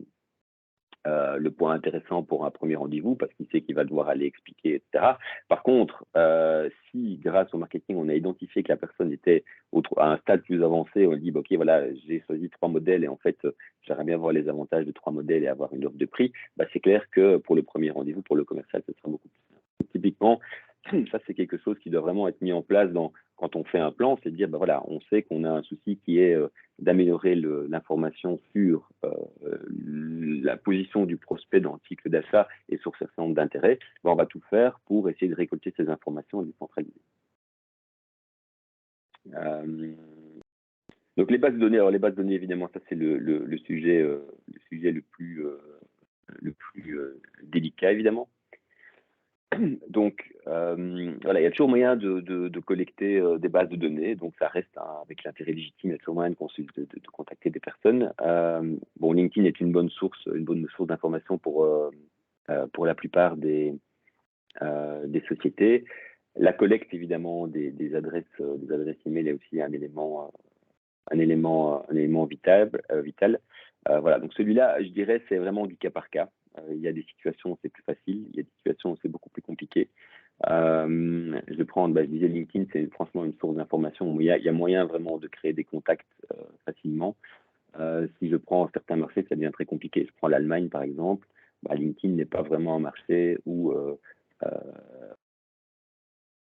le point intéressant pour un premier rendez-vous parce qu'il sait qu'il va devoir aller expliquer, etc. Par contre, si grâce au marketing, on a identifié que la personne était à un stade plus avancé, on dit, bah, OK, voilà, j'ai choisi 3 modèles et en fait, j'aimerais bien voir les avantages de 3 modèles et avoir une offre de prix, bah, c'est clair que pour le premier rendez-vous, pour le commercial, ce sera beaucoup plus simple. Typiquement, ça, c'est quelque chose qui doit vraiment être mis en place quand on fait un plan, c'est de dire, bah, voilà, on sait qu'on a un souci qui est d'améliorer l'information sur la position du prospect dans le cycle d'achat et sur ses centres d'intérêt. Ben, on va tout faire pour essayer de récolter ces informations et de les centraliser. Donc les bases de données, alors les bases de données, évidemment, ça c'est le sujet, le plus délicat, évidemment. Donc, voilà, il y a toujours moyen de collecter des bases de données, donc ça reste avec l'intérêt légitime, il y a toujours moyen de contacter des personnes. Bon, LinkedIn est une bonne source d'information pour la plupart des sociétés. La collecte, évidemment, des adresses email est aussi un élément vital. Voilà, donc celui-là, je dirais, c'est vraiment du cas par cas. Il y a des situations où c'est plus facile, il y a des situations où c'est beaucoup plus compliqué. Je disais LinkedIn, c'est franchement une source d'information où il y a moyen vraiment de créer des contacts facilement. Si je prends certains marchés, ça devient très compliqué. Je prends l'Allemagne, par exemple. Bah, LinkedIn n'est pas vraiment un marché où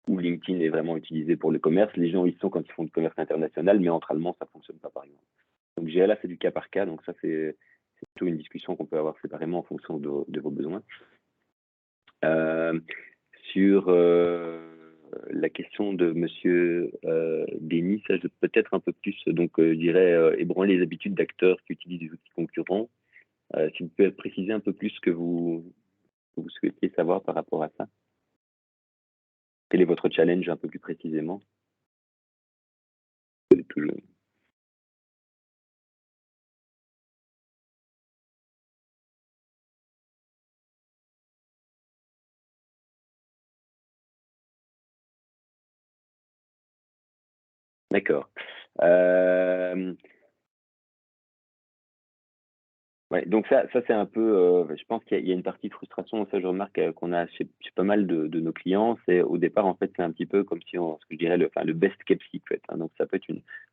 LinkedIn est vraiment utilisé pour le commerce. Les gens y sont quand ils font du commerce international, mais entre Allemands, ça ne fonctionne pas, par exemple. Donc, là, c'est du cas par cas. Donc, ça, c'est plutôt une discussion qu'on peut avoir séparément en fonction de vos besoins. Sur la question de Monsieur Denis, ça, peut-être un peu plus, donc je dirais ébranler les habitudes d'acteurs qui utilisent des outils concurrents. Si vous pouvez préciser un peu plus ce que vous souhaitiez savoir par rapport à ça. Quel est votre challenge un peu plus précisément? D'accord. Ouais, donc ça c'est un peu, je pense qu'il y a une partie de frustration, ça je remarque qu'on a chez pas mal de nos clients, c'est au départ en fait c'est un petit peu comme si ce que je dirais le best kept secret, hein. Donc ça peut être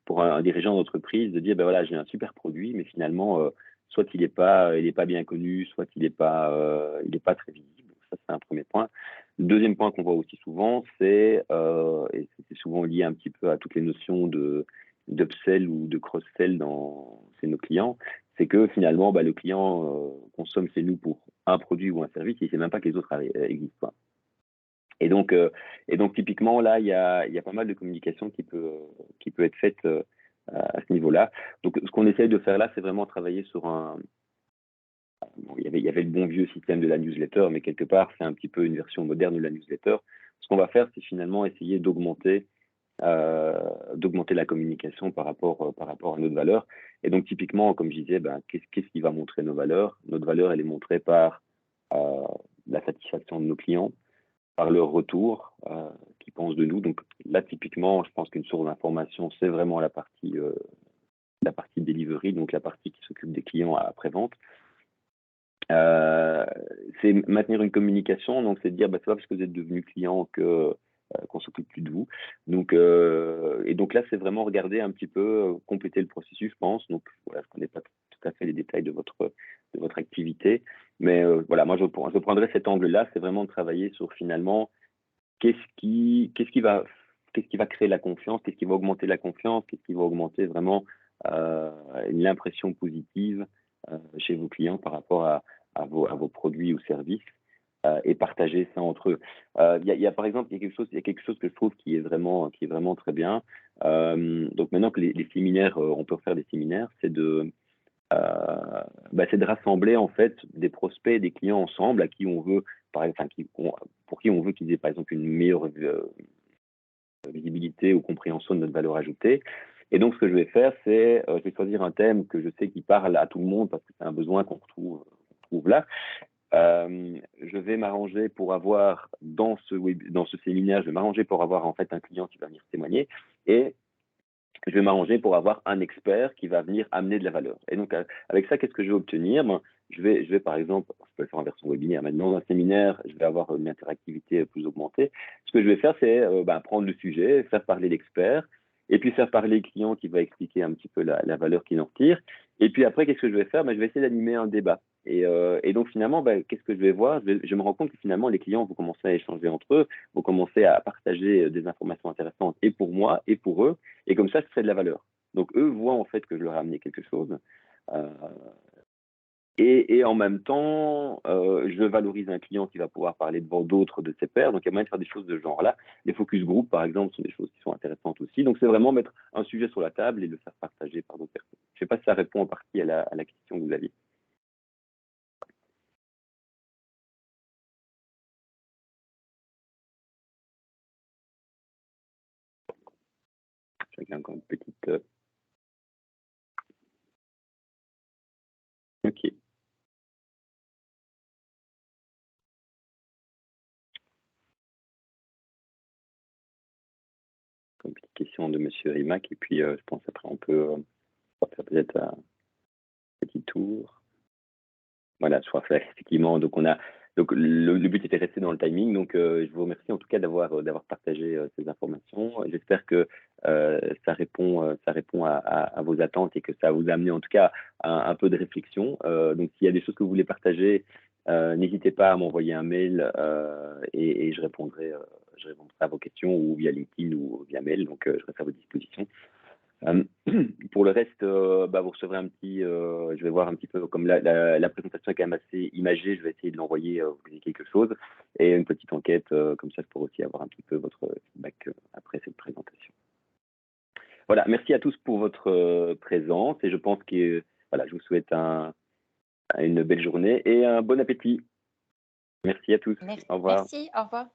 pour un dirigeant d'entreprise de dire ben voilà j'ai un super produit mais finalement soit il est pas bien connu, soit il est pas très visible. Ça c'est un premier point. Le deuxième point qu'on voit aussi souvent et c'est souvent lié un petit peu à toutes les notions d'upsell ou de cross-sell chez nos clients, c'est que finalement, bah, le client consomme chez nous pour un produit ou un service, et il ne sait même pas que les autres existent. Et donc, typiquement, là, il y a pas mal de communication qui peut être faite à ce niveau-là. Donc, ce qu'on essaye de faire là, c'est vraiment travailler sur bon, il y avait le bon vieux système de la newsletter, mais quelque part, c'est un petit peu une version moderne de la newsletter. Ce qu'on va faire, c'est finalement essayer d'augmenter la communication par rapport à notre valeur. Et donc, typiquement, comme je disais, ben, qu'est-ce qui va montrer nos valeurs? Notre valeur, elle est montrée par la satisfaction de nos clients, par leur retour qu'ils pensent de nous. Donc là, typiquement, je pense qu'une source d'information, c'est vraiment la partie delivery, donc la partie qui s'occupe des clients après-vente. C'est maintenir une communication, donc c'est de dire, bah, c'est pas parce que vous êtes devenu client que qu'on s'occupe plus de vous. Donc, et donc là, c'est vraiment regarder un petit peu, compléter le processus, je pense. Donc voilà, je connais pas tout à fait les détails de votre activité, mais voilà, moi je prendrais cet angle-là, c'est vraiment de travailler sur finalement qu'est-ce qui, qu'est-ce qui va, qu'est-ce qui va créer la confiance, qu'est-ce qui va augmenter la confiance, qu'est-ce qui va augmenter vraiment euh, l'impression positive chez vos clients par rapport à vos produits ou services et partager ça entre eux. Il y a par exemple il y a quelque chose que je trouve qui est vraiment très bien. Donc maintenant que les séminaires, on peut faire des séminaires, c'est de rassembler en fait des prospects et des clients ensemble à qui on veut, pour qui on veut qu'ils aient par exemple une meilleure visibilité ou compréhension de notre valeur ajoutée. Et donc ce que je vais faire, c'est je vais choisir un thème que je sais qui parle à tout le monde parce que c'est un besoin qu'on retrouve là. Je vais m'arranger pour avoir dans ce séminaire, je vais m'arranger pour avoir en fait un client qui va venir témoigner et je vais m'arranger pour avoir un expert qui va venir amener de la valeur. Et donc, avec ça, qu'est-ce que je vais obtenir? Ben, je vais, par exemple, je peux le faire en version webinaire, mais dans un séminaire, je vais avoir une interactivité plus augmentée. Ce que je vais faire, c'est prendre le sujet, faire parler l'expert, et puis faire parler le client qui va expliquer un petit peu la valeur qu'il en retire. Et puis après, qu'est-ce que je vais faire? Ben, je vais essayer d'animer un débat. Et donc, finalement, qu'est-ce que je vais voir? Je me rends compte que finalement, les clients vont commencer à échanger entre eux, vont commencer à partager des informations intéressantes, et pour moi, et pour eux. Et comme ça, je crée de la valeur. Donc, eux voient en fait que je leur ai amené quelque chose. Euh, et en même temps, je valorise un client qui va pouvoir parler devant d'autres de ses pairs. Donc, il y a moyen de faire des choses de ce genre-là. Les focus group, par exemple, sont des choses qui sont intéressantes aussi. Donc, c'est vraiment mettre un sujet sur la table et le faire partager par d'autres personnes. Je ne sais pas si ça répond en partie à la question que vous aviez. J'ai encore une petite. Ok. Une petite question de Monsieur Rimac. Et puis, je pense après, on peut faire peut-être un petit tour. Voilà, je crois que effectivement, donc le but était resté dans le timing. Donc, je vous remercie en tout cas d'avoir partagé ces informations. J'espère que ça répond à vos attentes et que ça vous a amené en tout cas à un peu de réflexion. Donc, s'il y a des choses que vous voulez partager, n'hésitez pas à m'envoyer un mail et je répondrai à vos questions ou via LinkedIn ou via mail. Donc, je reste à votre disposition. Euh, pour le reste, vous recevrez je vais voir un petit peu, comme la présentation est quand même assez imagée, je vais essayer de l'envoyer, vous voyez quelque chose, et une petite enquête, comme ça je pourrai aussi avoir un petit peu votre feedback après cette présentation. Voilà, merci à tous pour votre présence, et je pense que voilà, je vous souhaite une belle journée et un bon appétit. Merci à tous, Merci, au revoir. merci, au revoir.